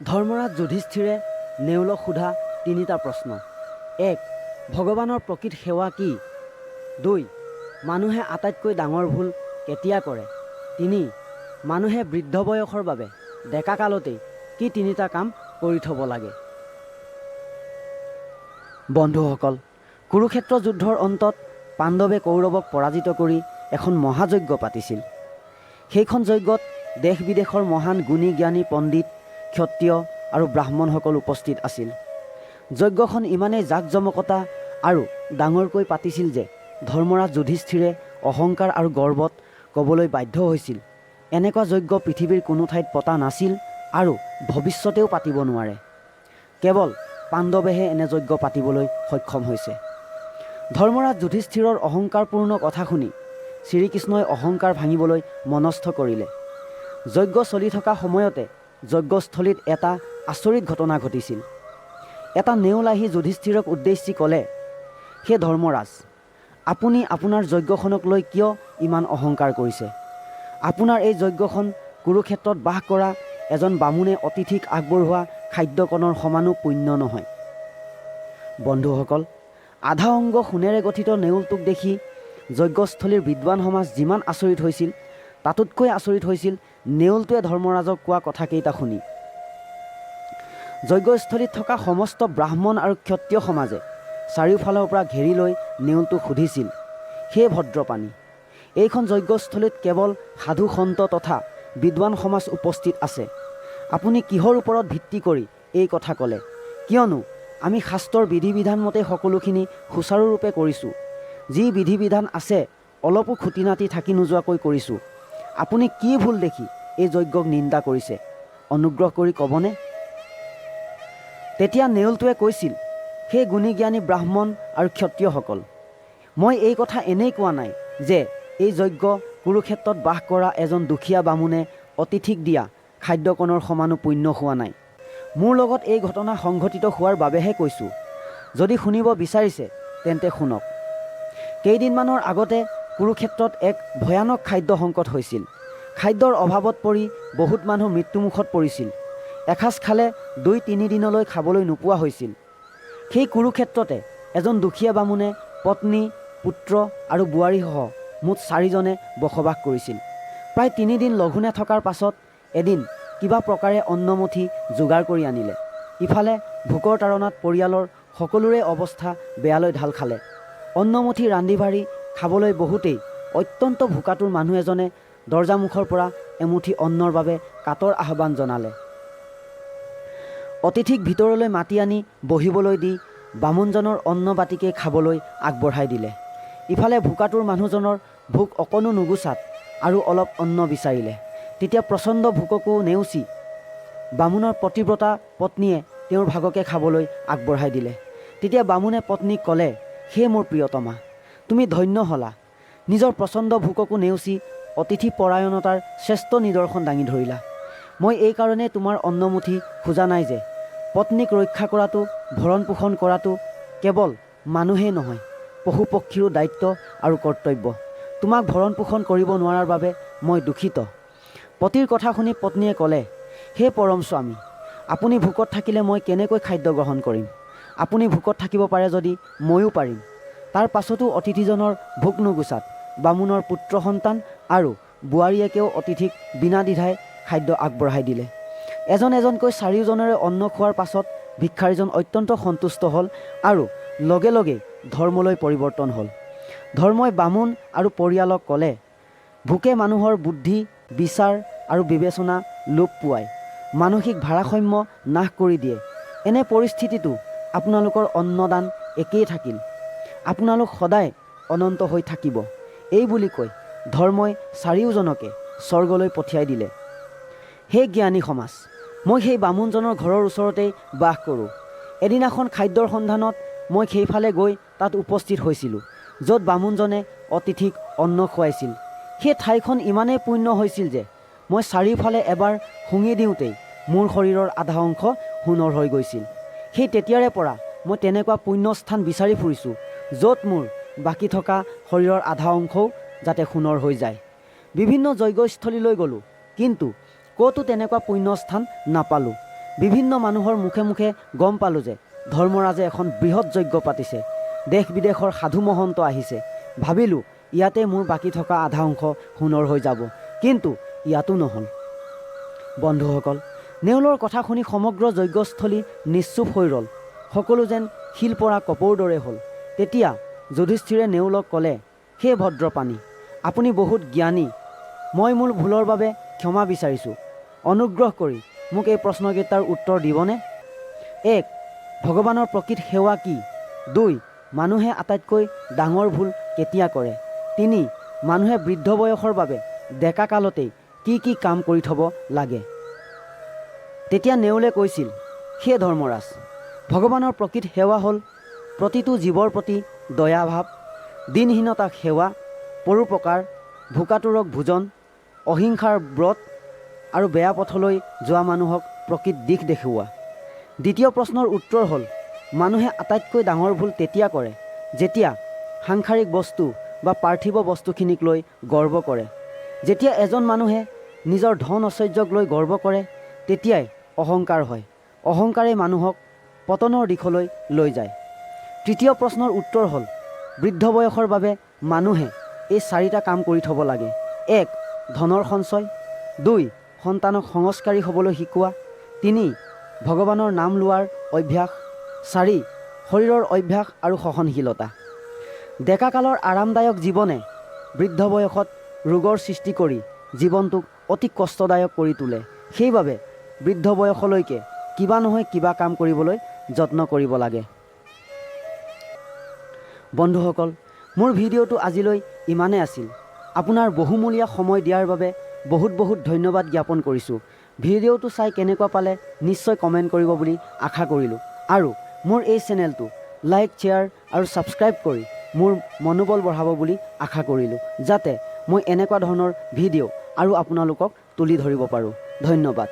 ধৰ্মৰাজ যুধিষ্ঠিৰে নেউলক সোধা তিনিটা প্ৰশ্ন। 1. ভগৱানৰ প্ৰকৃত সেৱা কি? 2. মানুহে আটাইতকৈ ডাঙৰ ভুল কেতিয়া কৰে? 3. মানুহে বৃদ্ধ বয়সৰ বাবে ডেকা কালতেই কি তিনিটা কাম কৰি থ'ব লাগে? বন্ধুসকল, কুৰুক্ষেত্ৰ যুদ্ধৰ অন্তত পাণ্ডৱে কৌৰৱক পৰাজিত কৰি এখন মহাযজ্ঞ পাতিছিল। সেইখন যজ্ঞত দেশ বিদেশৰ মহান গুণী জ্ঞানী পণ্ডিত, ক্ষত্ৰিয় আৰু ব্ৰাহ্মণসকল উপস্থিত আছিল। যজ্ঞখন ইমানেই জাকজমকতা আৰু ডাঙৰকৈ পাতিছিল যে ধৰ্মৰাজ যুধিষ্ঠিৰে অহংকাৰ আৰু গৰ্বত ক'বলৈ বাধ্য হৈছিল, এনেকুৱা যজ্ঞ পৃথিৱীৰ কোনো ঠাইত পতা নাছিল আৰু ভৱিষ্যতেও পাতিব নোৱাৰে। কেৱল পাণ্ডৱেহে এনে যজ্ঞ পাতিবলৈ সক্ষম হৈছে। ধৰ্মৰাজ যুধিষ্ঠিৰৰ অহংকাৰপূৰ্ণ কথা শুনি শ্ৰীকৃষ্ণই অহংকাৰ ভাঙিবলৈ মনস্থ কৰিলে। যজ্ঞ চলি থকা সময়তে যজ্ঞস্থলীত এটা আচৰিত ঘটনা ঘটিছিল। এটা নেউল আহি যুধিষ্ঠিৰক উদ্দেশ্যি ক'লে, হে ধৰ্মৰাজ, আপুনি আপোনাৰ যজ্ঞখনক লৈ কিয় ইমান অহংকাৰ কৰিছে? আপোনাৰ এই যজ্ঞখন কুৰুক্ষেত্ৰত বাস কৰা এজন বামুণে অতিথিক আগবঢ়োৱা খাদ্যকণৰ সমানো পুণ্য নহয়। বন্ধুসকল, আধা অংগ সোণেৰে গঠিত নেউলটোক দেখি যজ্ঞস্থলীৰ বিদ্বান সমাজ যিমান আচৰিত হৈছিল, তাতোতকৈ আচৰিত হৈছিল নেউলটোৱে ধৰ্মৰাজক কোৱা কথাকেইটা শুনি। যজ্ঞস্থলীত থকা সমস্ত ব্ৰাহ্মণ আৰু ক্ষত্ৰিয় সমাজে চাৰিওফালৰ পৰা ঘেৰি লৈ নেউলটোক সুধিছিল, হে ভদ্ৰপানী, এইখন যজ্ঞস্থলীত কেৱল সাধু সন্ত তথা বিদ্বান সমাজ উপস্থিত আছে। আপুনি কিহৰ ওপৰত ভিত্তি কৰি এই কথা ক'লে? কিয়নো আমি শাস্ত্ৰৰ বিধি বিধান মতে সকলোখিনি সুচাৰুৰূপে কৰিছোঁ। যি বিধি বিধান আছে অলপো খুটি নাটি থাকি নোযোৱাকৈ কৰিছোঁ। আপুনি কি ভুল দেখি এই যজ্ঞক নিন্দা কৰিছে? অনুগ্ৰহ কৰি ক'বনে? তেতিয়া নেউলটোৱে কৈছিল, সেই গুণী জ্ঞানী ব্ৰাহ্মণ আৰু ক্ষত্ৰিয়সকল, মই এই কথা এনেই কোৱা নাই যে এই যজ্ঞ কুৰুক্ষেত্ৰত বাস কৰা এজন দুখীয়া বামুণে অতিথিক দিয়া খাদ্যকণৰ সমানো পুণ্য হোৱা নাই। মোৰ লগত এই ঘটনা সংঘটিত হোৱাৰ বাবেহে কৈছোঁ। যদি শুনিব বিচাৰিছে তেন্তে শুনক। কেইদিনমানৰ আগতে কুৰুক্ষেত্ৰত এক ভয়ানক খাদ্য সংকট হৈছিল। খাদ্যৰ অভাৱত পৰি বহুত মানুহ মৃত্যুমুখত পৰিছিল। এসাঁজ খালে 2-3 দিনলৈ খাবলৈ নোপোৱা হৈছিল। সেই কুৰুক্ষেত্ৰতে এজন দুখীয়া বামুণে পত্নী, পুত্ৰ আৰু বোৱাৰীসহ মুঠ 4জনে বসবাস কৰিছিল। প্ৰায় 3 দিন লঘোণে থকাৰ পাছত এদিন কিবা প্ৰকাৰে অন্নমুঠি যোগাৰ কৰি আনিলে। ইফালে ভোকৰ তাড়নাত পৰিয়ালৰ সকলোৰে অৱস্থা বেয়ালৈ ঢাল খালে। অন্নমুঠি ৰান্ধি বাঢ়ি খাবলৈ বহুতেই অত্যন্ত ভোকাতুৰ মানুহ এজনে দৰ্জামুখৰ পৰা এমুঠি অন্নৰ বাবে কাতৰ আহ্বান জনালে। অতিথিক ভিতৰলৈ মাতি আনি বহিবলৈ দি বামুণজনৰ অন্ন বাটিকে খাবলৈ আগবঢ়াই দিলে। ইফালে ভোকাতুৰ মানুহজনৰ ভোক অকণো নুগুচাত আৰু অলপ অন্ন বিচাৰিলে। তেতিয়া প্ৰচণ্ড ভোককো নেওচি বামুণৰ পতিব্ৰতা পত্নীয়ে তেওঁৰ ভাগকে খাবলৈ আগবঢ়াই দিলে। তেতিয়া বামুণে পত্নীক ক'লে, হে মোৰ প্ৰিয়তমা, তুমি ধন্য হ'লা। নিজৰ প্ৰচণ্ড ভোককো নেওচি অতিথি পৰায়ণতাৰ শ্ৰেষ্ঠ নিদৰ্শন দাঙি ধৰিলা। মই এই কাৰণে তোমাৰ অন্নমুঠি খোজা নাই যে পত্নীক ৰক্ষা কৰাটো, ভৰণ পোষণ কৰাটো কেৱল মানুহেই নহয়, পশু পক্ষীৰো দায়িত্ব আৰু কৰ্তব্য। তোমাক ভৰণ পোষণ কৰিব নোৱাৰাৰ বাবে মই দুখিত। পতিৰ কথা শুনি পত্নীয়ে ক'লে, হে পৰম স্বামী, আপুনি ভোকত থাকিলে মই কেনেকৈ খাদ্য গ্ৰহণ কৰিম? আপুনি ভোকত থাকিব পাৰে যদি ময়ো পাৰিম। তাৰ পাছতো অতিথিজনৰ ভোক নুগুচাত বামুণৰ পুত্ৰ সন্তান আৰু বোৱাৰীয়েকেও অতিথিক বিনা দ্বিধাই খাদ্য আগবঢ়াই দিলে। এজন এজনকৈ 4জনৰে অন্ন খোৱাৰ পাছত ভিক্ষাৰীজন অত্যন্ত সন্তুষ্ট হ'ল আৰু লগে লগে ধৰ্মলৈ পৰিৱৰ্তন হ'ল। ধৰ্মই বামুণ আৰু পৰিয়ালক ক'লে, ভোকে মানুহৰ বুদ্ধি, বিচাৰ আৰু বিবেচনা লোপ পোৱাই মানসিক ভাৰসাম্য নাশ কৰি দিয়ে। এনে পৰিস্থিতিতো আপোনালোকৰ অন্নদান একেই থাকিল। আপোনালোক সদায় অনন্ত হৈ থাকিব। এই বুলি কৈ ধৰ্মই 4জনকে স্বৰ্গলৈ পঠিয়াই দিলে। হে জ্ঞানী সমাজ, মই সেই বামুণজনৰ ঘৰৰ ওচৰতেই বাস কৰোঁ। এদিনাখন খাদ্যৰ সন্ধানত মই সেইফালে গৈ তাত উপস্থিত হৈছিলোঁ, য'ত বামুণজনে অতিথিক অন্ন খুৱাইছিল। সেই ঠাইখন ইমানেই পুণ্য হৈছিল যে মই চাৰিওফালে এবাৰ শুঙি দিওঁতেই মোৰ শৰীৰৰ আধা অংশ সোণৰ হৈ গৈছিল। সেই তেতিয়াৰে পৰা মই তেনেকুৱা পুণ্য স্থান বিচাৰি ফুৰিছোঁ, য'ত মোৰ বাকী থকা শৰীৰৰ আধা অংশও যাতে সোণৰ হৈ যায়। বিভিন্ন যজ্ঞস্থলীলৈ গ'লোঁ, কিন্তু ক'তো তেনেকুৱা পুণ্যস্থান নাপালোঁ। বিভিন্ন মানুহৰ মুখে মুখে গম পালোঁ যে ধৰ্মৰাজে এখন বৃহৎ যজ্ঞ পাতিছে। দেশ বিদেশৰ সাধু মহন্ত আহিছে। ভাবিলোঁ ইয়াতে মোৰ বাকী থকা আধা অংশ সোণৰ হৈ যাব, কিন্তু ইয়াতো নহ'ল। বন্ধুসকল, নেউলৰ কথা শুনি সমগ্ৰ যজ্ঞস্থলী নিশ্চুপ হৈ ৰ'ল। সকলো যেন শিল পৰা কপৌৰ দৰে হ'ল। তেতিয়া যুধিষ্ঠিৰে নেউলক ক'লে, হে ভদ্ৰপানী, আপুনি বহুত জ্ঞানী। মই মোৰ ভুলৰ বাবে ক্ষমা বিচাৰিছোঁ। অনুগ্ৰহ কৰি মোক এই প্ৰশ্নকেইটাৰ উত্তৰ দিবনে? 1. ভগৱানৰ প্ৰকৃত সেৱা কি? 2. মানুহে আটাইতকৈ ডাঙৰ ভুল কেতিয়া কৰে? 3. মানুহে বৃদ্ধ বয়সৰ বাবে ডেকা কালতেই কি কি কাম কৰি থ'ব লাগে? তেতিয়া নেউলে কৈছিল, হে ধৰ্মৰাজ, ভগৱানৰ প্ৰকৃত সেৱা হ'ল প্ৰতিটো জীৱৰ প্ৰতি দয়াভাৱ, দিনহীনতাক সেৱা, পৰোপকাৰ, ভোকাতুৰক ভোজন, অহিংসাৰ ব্ৰত আৰু বেয়া পথলৈ যোৱা মানুহক প্ৰকৃত দিশ দেখুওৱা। দ্বিতীয় প্ৰশ্নৰ উত্তৰ হ'ল, মানুহে আটাইতকৈ ডাঙৰ ভুল তেতিয়া কৰে যেতিয়া সাংসাৰিক বস্তু বা পাৰ্থিৱ বস্তুখিনিক লৈ গৰ্ব কৰে। যেতিয়া এজন মানুহে নিজৰ ধন ঐশ্বৰ্যক লৈ গৰ্ব কৰে, তেতিয়াই অহংকাৰ হয়। অহংকাৰে মানুহক পতনৰ দিশলৈ লৈ যায়। তৃতীয় প্ৰশ্নৰ উত্তৰ হ'ল, বৃদ্ধ বয়সৰ বাবে মানুহে এই 4টা কাম কৰি থ'ব লাগে। 1. ধনৰ সঞ্চয়। 2. সন্তানক সংস্কাৰী হ'বলৈ শিকোৱা। 3. ভগৱানৰ নাম লোৱাৰ অভ্যাস। 4. শৰীৰৰ অভ্যাস আৰু সহনশীলতা। ডেকাকালৰ আৰামদায়ক জীৱনে বৃদ্ধ বয়সত ৰোগৰ সৃষ্টি কৰি জীৱনটোক অতি কষ্টদায়ক কৰি তোলে। সেইবাবে বৃদ্ধ বয়সলৈকে কিবা নহয় কিবা কাম কৰিবলৈ যত্ন কৰিব লাগে। বন্ধুসকল, মোৰ ভিডিঅ'টো আজিলৈ ইমানেই আছিল। আপোনাৰ বহুমূলীয়া সময় দিয়াৰ বাবে বহুত বহুত ধন্যবাদ জ্ঞাপন কৰিছোঁ। ভিডিঅ'টো চাই কেনেকুৱা পালে নিশ্চয় কমেণ্ট কৰিব বুলি আশা কৰিলোঁ। আৰু মোৰ এই চেনেলটো লাইক, শ্বেয়াৰ আৰু ছাবস্ক্ৰাইব কৰি মোৰ মনোবল বঢ়াব বুলি আশা কৰিলোঁ, যাতে মই এনেকুৱা ধৰণৰ ভিডিঅ' আৰু আপোনালোকক তুলি ধৰিব পাৰোঁ। ধন্যবাদ।